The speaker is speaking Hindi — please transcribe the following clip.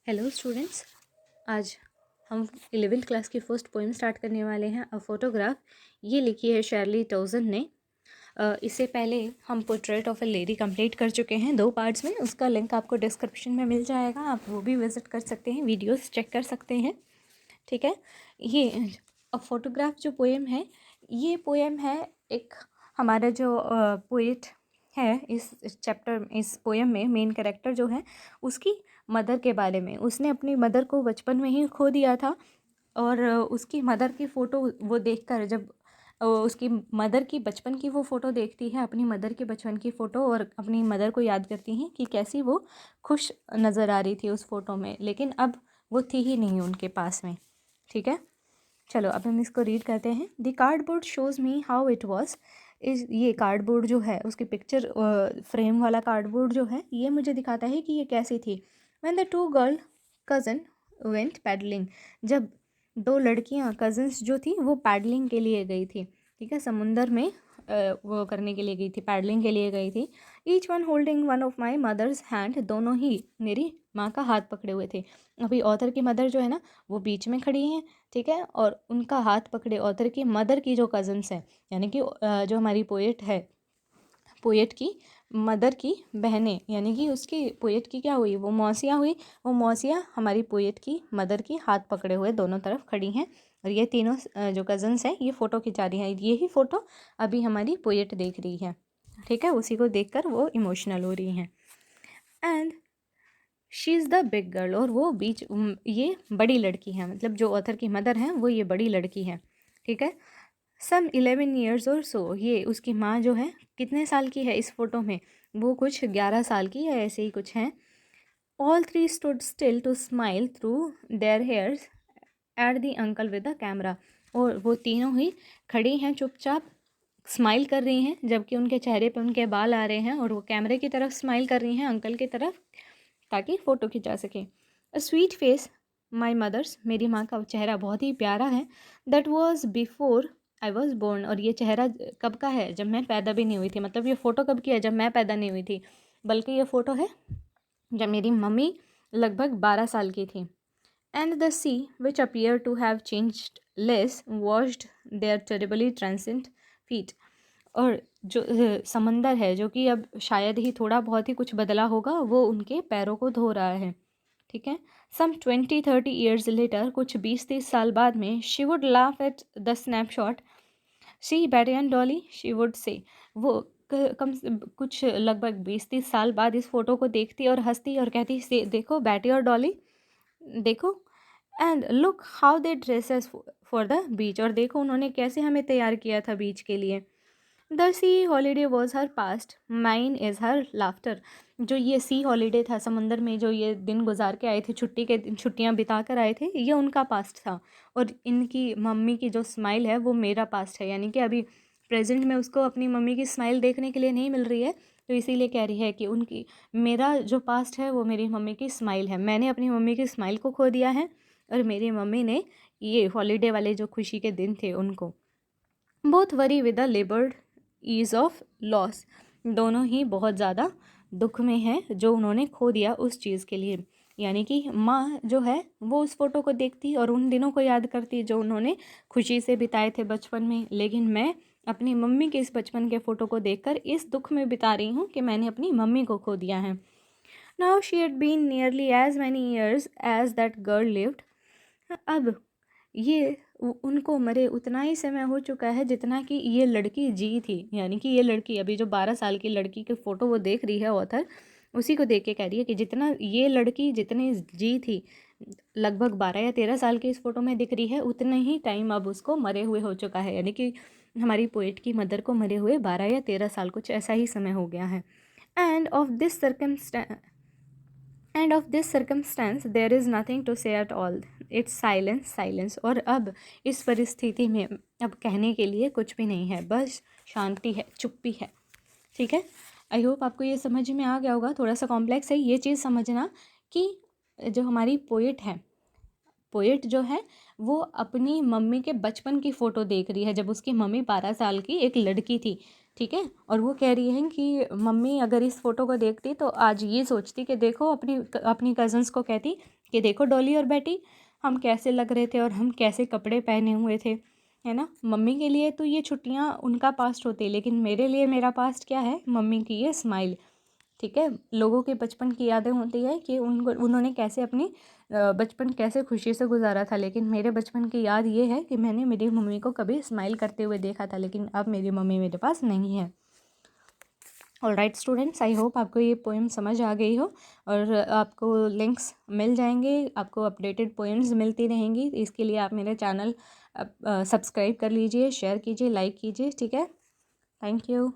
हेलो स्टूडेंट्स, आज हम 11th क्लास की फर्स्ट पोएम स्टार्ट करने वाले हैं, अ फोटोग्राफ। ये लिखी है शर्ली टॉजन ने। इससे पहले हम portrait of a lady complete कर चुके हैं 2 पार्ट्स में। उसका लिंक आपको डिस्क्रिप्शन में मिल जाएगा, आप वो भी विजिट कर सकते हैं, वीडियोस चेक कर सकते हैं। ठीक है। ये अ फोटोग्राफ जो पोएम है, ये पोएम है एक हमारा जो पोएट है इस चैप्टर, इस पोएम में मेन कैरेक्टर जो है उसकी मदर के बारे में। उसने अपनी मदर को बचपन में ही खो दिया था और उसकी मदर की फ़ोटो वो देखकर, जब उसकी मदर की बचपन की वो फ़ोटो देखती है, अपनी मदर की बचपन की फ़ोटो, और अपनी मदर को याद करती हैं कि कैसी वो खुश नज़र आ रही थी उस फ़ोटो में, लेकिन अब वो थी ही नहीं उनके पास में। ठीक है, चलो अब हम इसको रीड करते हैं। The cardboard shows me how it was. ये कार्डबोर्ड जो है, उसकी पिक्चर फ्रेम वाला कार्डबोर्ड जो है, ये मुझे दिखाता है कि ये कैसी थी। When the two girl cousin went paddling, जब 2 लड़कियां कज़न्स जो थी वो पैडलिंग के लिए गई थी। ठीक है, समुंदर में वो करने के लिए गई थी, पैडलिंग के लिए गई थी। Each one holding one of my mother's hand, दोनों ही मेरी माँ का हाथ पकड़े हुए थे। अभी ऑथर की मदर जो है ना, वो बीच में खड़ी हैं। ठीक है, और उनका हाथ पकड़े ऑथर की मदर की जो कज़न्स हैं, यानी कि जो हमारी पोएट है, पोएट की मदर की बहनें, यानी कि उसकी पोएट की क्या हुई, वो मौसियाँ हुई। वो मौसियाँ हमारी पोएट की मदर की हाथ पकड़े हुए दोनों तरफ खड़ी हैं, और ये तीनों जो कज़न्स हैं ये फ़ोटो खिंचा रही हैं। यही फ़ोटो अभी हमारी पोएट देख रही है। ठीक है, उसी को देखकर वो इमोशनल हो रही हैं। And she is the big girl, और वो ये बड़ी लड़की है, मतलब जो ऑथर की मदर हैं वो ये बड़ी लड़की है। ठीक है, सम 11 ईयर्स और सो, ये उसकी माँ जो है कितने साल की है इस फोटो में, वो कुछ 11 साल की है, ऐसे ही कुछ हैं। All three stood still to smile through their hairs at the uncle with the camera, और वो तीनों ही खड़ी हैं चुपचाप, स्माइल कर रही हैं, जबकि उनके चेहरे पे उनके बाल आ रहे हैं, और वो कैमरे की तरफ स्माइल कर रही हैं, अंकल की तरफ, ताकि फ़ोटो खिंचा सकें। A sweet face my mother's, मेरी माँ का चेहरा बहुत ही प्यारा है। That was before I was born, और ये चेहरा कब का है, जब मैं पैदा भी नहीं हुई थी। मतलब ये फ़ोटो कब की है, जब मैं पैदा नहीं हुई थी, बल्कि ये फ़ोटो है जब मेरी मम्मी लगभग 12 साल की थी। And the sea which appear to have changed less washed their terribly transient feet, और जो समंदर है, जो कि अब शायद ही थोड़ा बहुत ही कुछ बदला होगा, वो उनके पैरों को धो रहा है। ठीक है, सम 20-30 ईयर्स लेटर, कुछ 20-30 साल बाद में, she would laugh at the snapshot see Betty and Dolly, she would say, वो कुछ लगभग 20-30 साल बाद इस फोटो को देखती और हंसती और कहती, से देखो बैटी और डॉली, देखो, and look how they dresses for the beach, और देखो उन्होंने कैसे हमें तैयार किया था बीच के लिए। The C holiday was her past, mine is her laughter, जो ये सी हॉलीडे था, समुंदर में जो ये दिन गुजार के आए थे, छुट्टी के दिन छुट्टियां बिता कर आए थे, ये उनका पास्ट था, और इनकी मम्मी की जो स्माइल है वो मेरा पास्ट है। यानी कि अभी प्रेजेंट में उसको अपनी मम्मी की स्माइल देखने के लिए नहीं मिल रही है, तो इसीलिए कह रही है कि उनकी, मेरा जो पास्ट है वो मेरी मम्मी की स्माइल है, मैंने अपनी मम्मी की स्माइल को खो दिया है, और मेरी मम्मी ने ये हॉलीडे वाले जो खुशी के दिन थे उनको। Both wry with the laboured ease of loss, दोनों ही बहुत ज़्यादा दुख में हैं जो उन्होंने खो दिया उस चीज़ के लिए। यानी कि माँ जो है वो उस फोटो को देखती और उन दिनों को याद करती जो उन्होंने खुशी से बिताए थे बचपन में, लेकिन मैं अपनी मम्मी के इस बचपन के फ़ोटो को देखकर इस दुख में बिता रही हूँ कि मैंने अपनी मम्मी को खो दिया है। Now she had been nearly as many years as that girl lived, अब ये उनको मरे उतना ही समय हो चुका है जितना कि ये लड़की जी थी। यानी कि ये लड़की, अभी जो 12 साल की लड़की की फ़ोटो वो देख रही है ऑथर, उसी को देख के कह रही है कि जितना ये लड़की जितनी जी थी, लगभग 12 या 13 साल की इस फ़ोटो में दिख रही है, उतने ही टाइम अब उसको मरे हुए हो चुका है। यानी कि हमारी पोएट की मदर को मरे हुए 12 या 13 साल, कुछ ऐसा ही समय हो गया है। End of this circumstance there is nothing to say at all, it's silence silence, और अब इस परिस्थिति में अब कहने के लिए कुछ भी नहीं है, बस शांति है, चुप्पी है। ठीक है, आई होप आपको ये समझ में आ गया होगा। थोड़ा सा कॉम्प्लेक्स है ये चीज़ समझना कि जो हमारी पोएट है, पोएट जो है वो अपनी मम्मी के बचपन की फ़ोटो देख रही है, जब उसकी मम्मी 12 साल की एक लड़की थी। ठीक है, और वो कह रही है कि मम्मी अगर इस फ़ोटो को देखती तो आज ये सोचती कि देखो, अपनी अपनी कज़न्स को कहती कि देखो डॉली और बेटी हम कैसे लग रहे थे और हम कैसे कपड़े पहने हुए थे, है ना। मम्मी के लिए तो ये छुट्टियाँ उनका पास्ट होती है, लेकिन मेरे लिए मेरा पास्ट क्या है, मम्मी की ये स्माइल। ठीक है, लोगों के बचपन की यादें होती है कि उन्होंने कैसे अपनी बचपन कैसे खुशी से गुजारा था, लेकिन मेरे बचपन की याद ये है कि मैंने मेरी मम्मी को कभी स्माइल करते हुए देखा था, लेकिन अब मेरी मम्मी मेरे पास नहीं है। ऑलराइट स्टूडेंट्स, आई होप आपको ये पोएम समझ आ गई हो और आपको लिंक्स मिल जाएंगे, आपको अपडेटेड पोएम्स मिलती रहेंगी। इसके लिए आप मेरे चैनल सब्सक्राइब कर लीजिए, शेयर कीजिए, लाइक कीजिए। ठीक है, थैंक यू।